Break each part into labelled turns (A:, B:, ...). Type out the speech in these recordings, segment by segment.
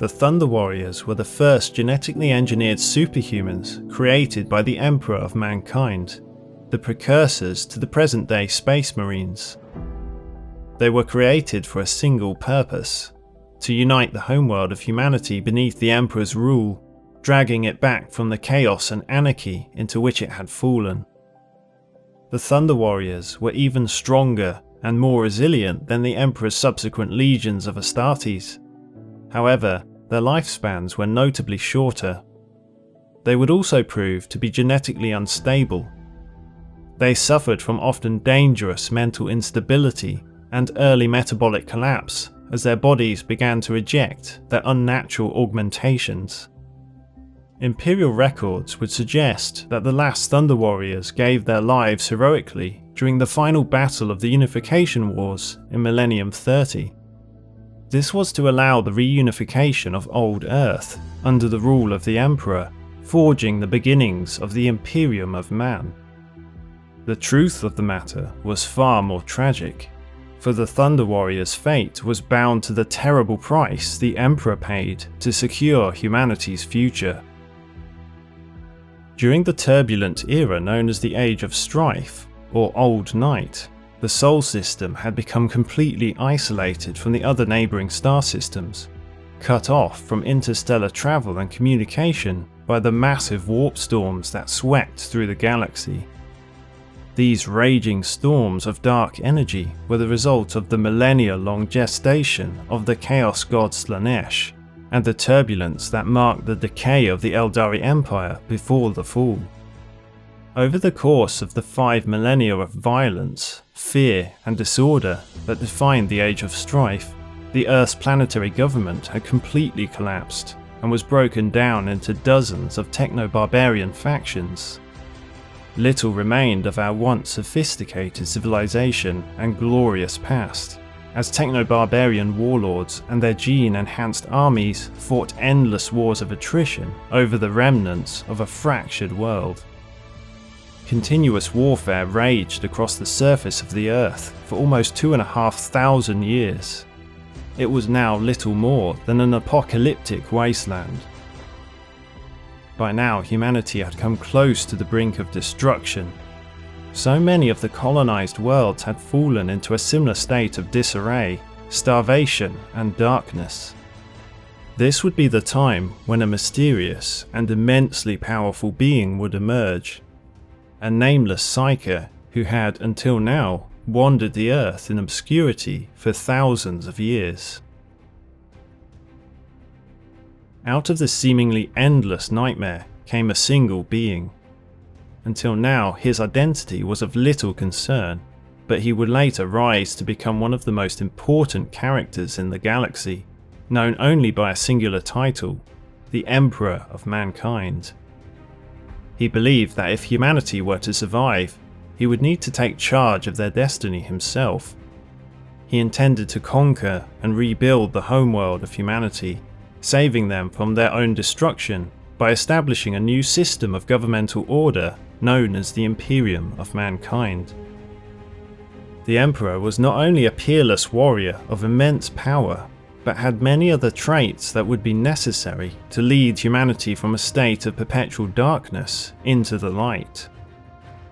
A: The Thunder Warriors were the first genetically engineered superhumans created by the Emperor of Mankind, the precursors to the present-day Space Marines. They were created for a single purpose: to unite the homeworld of humanity beneath the Emperor's rule, dragging it back from the chaos and anarchy into which it had fallen. The Thunder Warriors were even stronger and more resilient than the Emperor's subsequent legions of Astartes. However, their lifespans were notably shorter. They would also prove to be genetically unstable. They suffered from often dangerous mental instability and early metabolic collapse as their bodies began to reject their unnatural augmentations. Imperial records would suggest that the last Thunder Warriors gave their lives heroically during the final battle of the Unification Wars in Millennium 30. This was to allow the reunification of Old Earth under the rule of the Emperor, forging the beginnings of the Imperium of Man. The truth of the matter was far more tragic, for the Thunder Warriors' fate was bound to the terrible price the Emperor paid to secure humanity's future. During the turbulent era known as the Age of Strife, or Old Night, the Sol system had become completely isolated from the other neighbouring star systems, cut off from interstellar travel and communication by the massive warp storms that swept through the galaxy. These raging storms of dark energy were the result of the millennia-long gestation of the Chaos god Slanesh, and the turbulence that marked the decay of the Eldari Empire before the fall. Over the course of the 5 millennia of violence, fear, and disorder that defined the Age of Strife, the Earth's planetary government had completely collapsed and was broken down into dozens of techno-barbarian factions. Little remained of our once sophisticated civilization and glorious past, as techno-barbarian warlords and their gene-enhanced armies fought endless wars of attrition over the remnants of a fractured world. Continuous warfare raged across the surface of the Earth for almost 2,500 years. It was now little more than an apocalyptic wasteland. By now, humanity had come close to the brink of destruction. So many of the colonized worlds had fallen into a similar state of disarray, starvation, and darkness. This would be the time when a mysterious and immensely powerful being would emerge. A nameless psyker who had, until now, wandered the Earth in obscurity for thousands of years. Out of the seemingly endless nightmare came a single being. Until now, his identity was of little concern, but he would later rise to become one of the most important characters in the galaxy, known only by a singular title, the Emperor of Mankind. He believed that if humanity were to survive, he would need to take charge of their destiny himself. He intended to conquer and rebuild the homeworld of humanity, saving them from their own destruction by establishing a new system of governmental order known as the Imperium of Mankind. The Emperor was not only a peerless warrior of immense power, but had many other traits that would be necessary to lead humanity from a state of perpetual darkness into the light.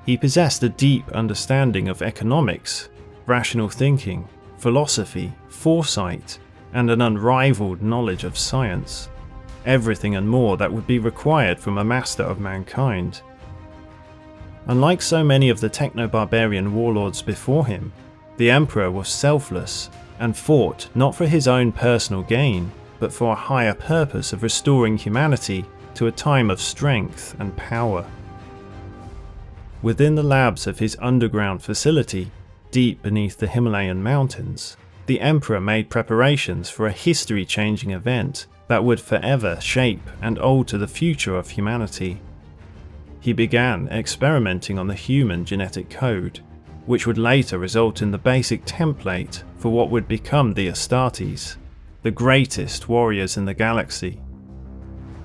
A: He possessed a deep understanding of economics, rational thinking, philosophy, foresight, and an unrivaled knowledge of science. Everything and more that would be required from a master of mankind. Unlike so many of the techno-barbarian warlords before him, the Emperor was selfless and fought not for his own personal gain, but for a higher purpose of restoring humanity to a time of strength and power. Within the labs of his underground facility, deep beneath the Himalayan mountains, the Emperor made preparations for a history-changing event that would forever shape and alter the future of humanity. He began experimenting on the human genetic code, which would later result in the basic template for what would become the Astartes, the greatest warriors in the galaxy.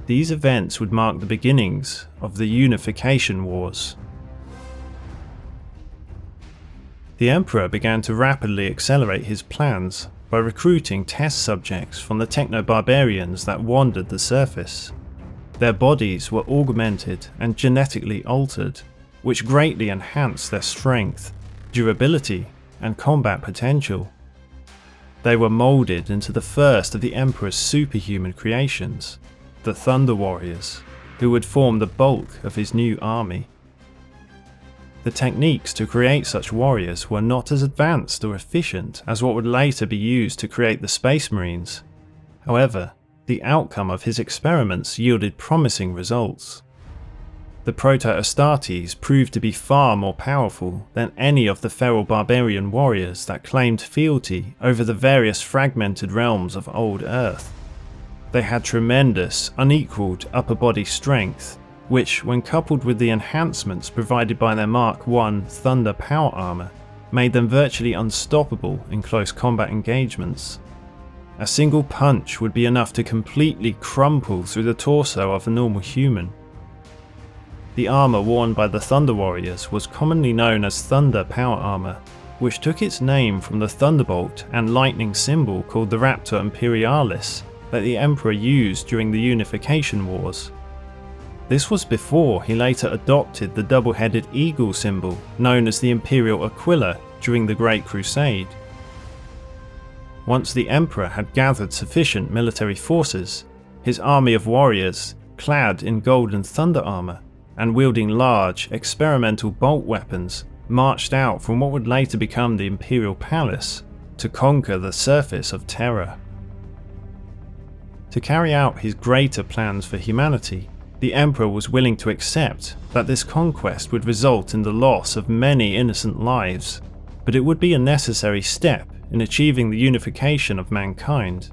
A: These events would mark the beginnings of the Unification Wars. The Emperor began to rapidly accelerate his plans by recruiting test subjects from the techno-barbarians that wandered the surface. Their bodies were augmented and genetically altered, which greatly enhanced their strength, durability, and combat potential. They were moulded into the first of the Emperor's superhuman creations, the Thunder Warriors, who would form the bulk of his new army. The techniques to create such warriors were not as advanced or efficient as what would later be used to create the Space Marines. However, the outcome of his experiments yielded promising results. The Proto-Astartes proved to be far more powerful than any of the feral barbarian warriors that claimed fealty over the various fragmented realms of old Earth. They had tremendous, unequalled upper body strength, which, when coupled with the enhancements provided by their Mark I Thunder power armor, made them virtually unstoppable in close combat engagements. A single punch would be enough to completely crumple through the torso of a normal human. The armor worn by the Thunder Warriors was commonly known as Thunder power armor, which took its name from the thunderbolt and lightning symbol called the Raptor Imperialis that the Emperor used during the Unification Wars. This was before he later adopted the double-headed eagle symbol known as the Imperial Aquila during the Great Crusade. Once the Emperor had gathered sufficient military forces, his army of warriors, clad in golden thunder armor and wielding large, experimental bolt weapons, marched out from what would later become the Imperial Palace to conquer the surface of Terra. To carry out his greater plans for humanity, the Emperor was willing to accept that this conquest would result in the loss of many innocent lives, but it would be a necessary step in achieving the unification of mankind.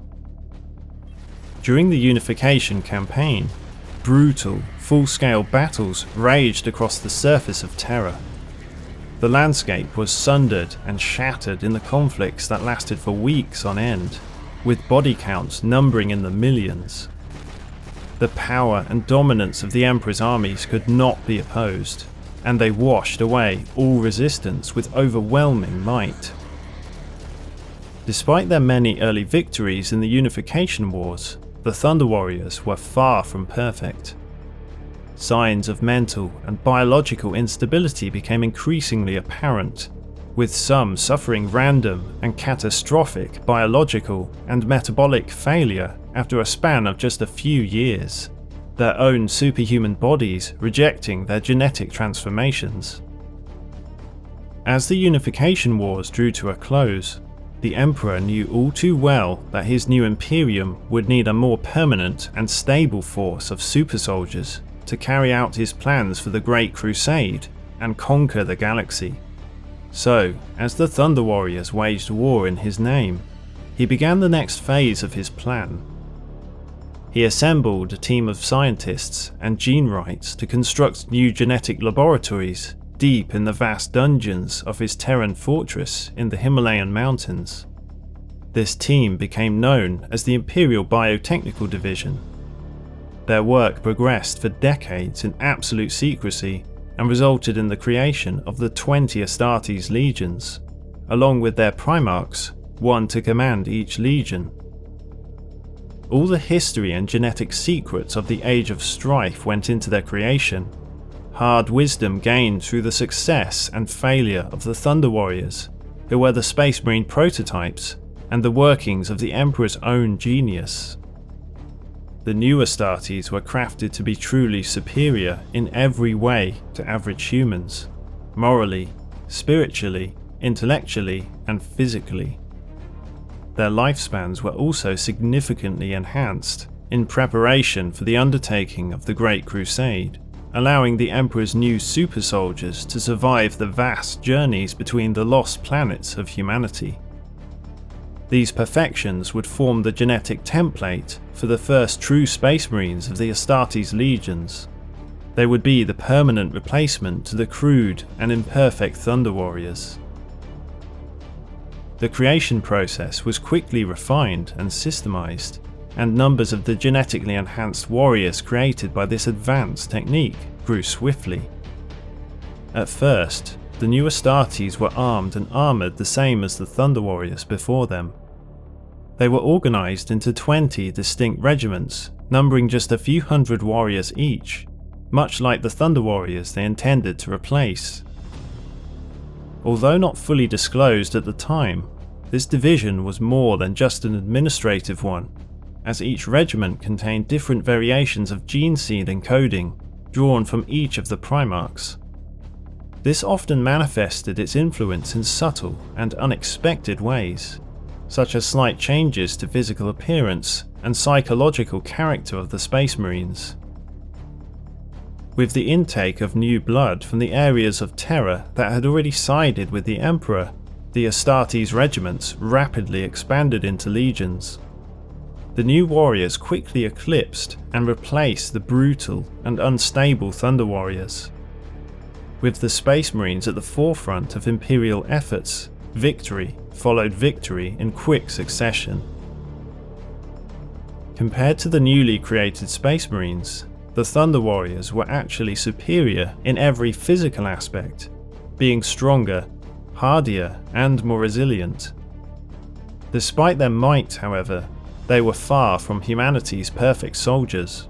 A: During the Unification campaign, brutal, full-scale battles raged across the surface of Terra. The landscape was sundered and shattered in the conflicts that lasted for weeks on end, with body counts numbering in the millions. The power and dominance of the Emperor's armies could not be opposed, and they washed away all resistance with overwhelming might. Despite their many early victories in the Unification Wars, the Thunder Warriors were far from perfect. Signs of mental and biological instability became increasingly apparent, with some suffering random and catastrophic biological and metabolic failure after a span of just a few years, their own superhuman bodies rejecting their genetic transformations. As the Unification Wars drew to a close, the Emperor knew all too well that his new Imperium would need a more permanent and stable force of super soldiers to carry out his plans for the Great Crusade and conquer the galaxy. So, as the Thunder Warriors waged war in his name, he began the next phase of his plan. He assembled a team of scientists and gene wrights to construct new genetic laboratories deep in the vast dungeons of his Terran fortress in the Himalayan mountains. This team became known as the Imperial Biotechnical Division. Their work progressed for decades in absolute secrecy and resulted in the creation of the 20 Astartes legions, along with their primarchs, one to command each legion. All the history and genetic secrets of the Age of Strife went into their creation, hard wisdom gained through the success and failure of the Thunder Warriors, who were the Space Marine prototypes and the workings of the Emperor's own genius. The new Astartes were crafted to be truly superior in every way to average humans, morally, spiritually, intellectually, and physically. Their lifespans were also significantly enhanced in preparation for the undertaking of the Great Crusade, allowing the Emperor's new super soldiers to survive the vast journeys between the lost planets of humanity. These perfections would form the genetic template for the first true Space Marines of the Astartes legions. They would be the permanent replacement to the crude and imperfect Thunder Warriors. The creation process was quickly refined and systemized, and numbers of the genetically enhanced warriors created by this advanced technique grew swiftly. At first, the new Astartes were armed and armoured the same as the Thunder Warriors before them. They were organised into 20 distinct regiments, numbering just a few hundred warriors each, much like the Thunder Warriors they intended to replace. Although not fully disclosed at the time, this division was more than just an administrative one, as each regiment contained different variations of gene seed encoding drawn from each of the Primarchs. This often manifested its influence in subtle and unexpected ways, such as slight changes to physical appearance and psychological character of the Space Marines. With the intake of new blood from the areas of Terra that had already sided with the Emperor, the Astartes regiments rapidly expanded into legions. The new warriors quickly eclipsed and replaced the brutal and unstable Thunder Warriors. With the Space Marines at the forefront of Imperial efforts, victory followed victory in quick succession. Compared to the newly created Space Marines, the Thunder Warriors were actually superior in every physical aspect, being stronger, hardier, and more resilient. Despite their might, however, they were far from humanity's perfect soldiers.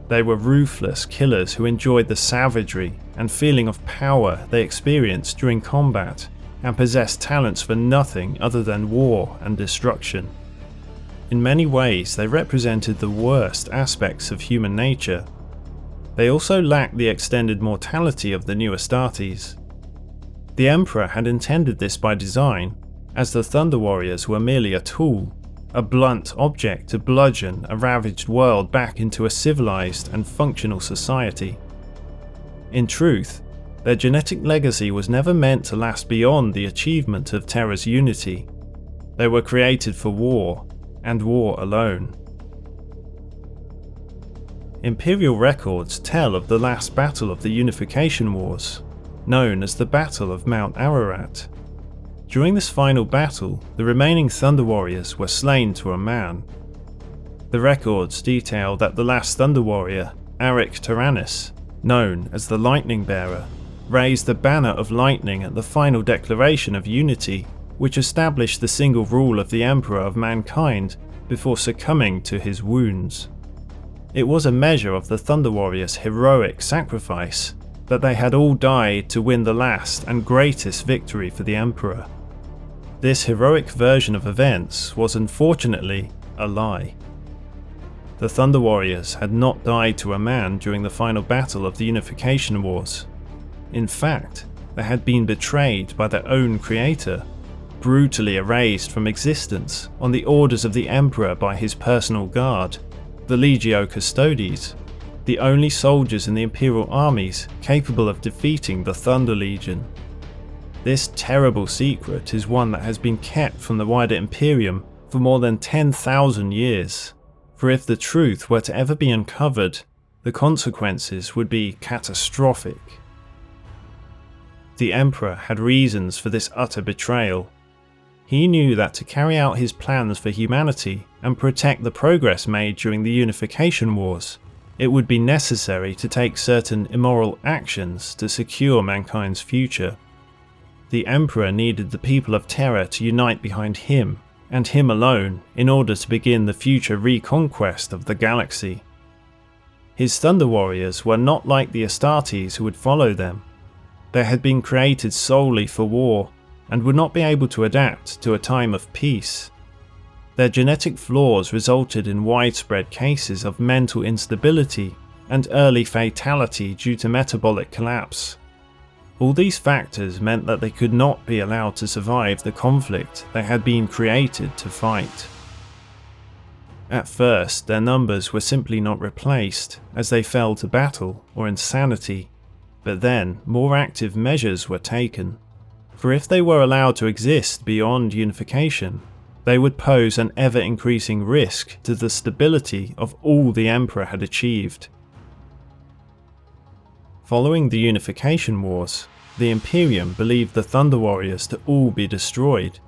A: They were ruthless killers who enjoyed the savagery and feeling of power they experienced during combat, and possessed talents for nothing other than war and destruction. In many ways, they represented the worst aspects of human nature. They also lacked the extended mortality of the new Astartes. The Emperor had intended this by design, as the Thunder Warriors were merely a tool, a blunt object to bludgeon a ravaged world back into a civilized and functional society. In truth, their genetic legacy was never meant to last beyond the achievement of Terra's unity. They were created for war, and war alone. Imperial records tell of the last battle of the Unification Wars, known as the Battle of Mount Ararat. During this final battle, the remaining Thunder Warriors were slain to a man. The records detail that the last Thunder Warrior, Aric Tyrannus, known as the Lightning Bearer, raised the banner of lightning at the final declaration of unity, which established the single rule of the Emperor of mankind before succumbing to his wounds. It was a measure of the Thunder Warriors' heroic sacrifice that they had all died to win the last and greatest victory for the Emperor. This heroic version of events was unfortunately a lie. The Thunder Warriors had not died to a man during the final battle of the Unification Wars. In fact, they had been betrayed by their own creator, brutally erased from existence on the orders of the Emperor by his personal guard, the Legio Custodes, the only soldiers in the Imperial armies capable of defeating the Thunder Legion. This terrible secret is one that has been kept from the wider Imperium for more than 10,000 years, for if the truth were to ever be uncovered, the consequences would be catastrophic. The Emperor had reasons for this utter betrayal. He knew that to carry out his plans for humanity and protect the progress made during the Unification Wars, it would be necessary to take certain immoral actions to secure mankind's future. The Emperor needed the people of Terra to unite behind him, and him alone, in order to begin the future reconquest of the galaxy. His Thunder Warriors were not like the Astartes who would follow them. They had been created solely for war, and would not be able to adapt to a time of peace. Their genetic flaws resulted in widespread cases of mental instability and early fatality due to metabolic collapse. All these factors meant that they could not be allowed to survive the conflict they had been created to fight. At first, their numbers were simply not replaced as they fell to battle or insanity, but then more active measures were taken. For if they were allowed to exist beyond unification, they would pose an ever-increasing risk to the stability of all the Emperor had achieved. Following the Unification Wars, the Imperium believed the Thunder Warriors to all be destroyed.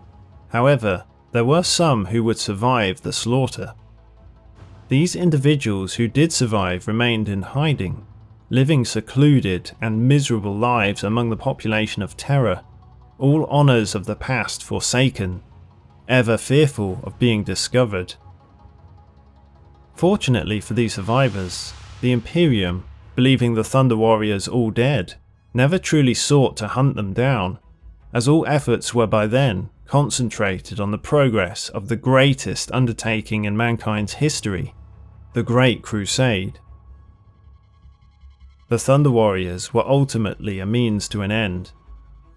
A: However, there were some who would survive the slaughter. These individuals who did survive remained in hiding, living secluded and miserable lives among the population of Terra, all honours of the past forsaken, ever fearful of being discovered. Fortunately for these survivors, the Imperium, believing the Thunder Warriors all dead, never truly sought to hunt them down, as all efforts were by then concentrated on the progress of the greatest undertaking in mankind's history, the Great Crusade. The Thunder Warriors were ultimately a means to an end,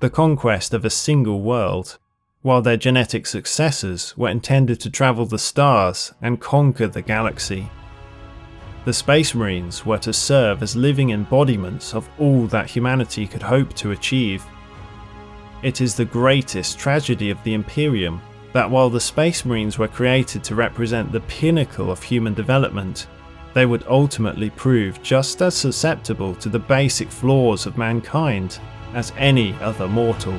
A: the conquest of a single world, while their genetic successors were intended to travel the stars and conquer the galaxy. The Space Marines were to serve as living embodiments of all that humanity could hope to achieve. It is the greatest tragedy of the Imperium that while the Space Marines were created to represent the pinnacle of human development, they would ultimately prove just as susceptible to the basic flaws of mankind as any other mortal.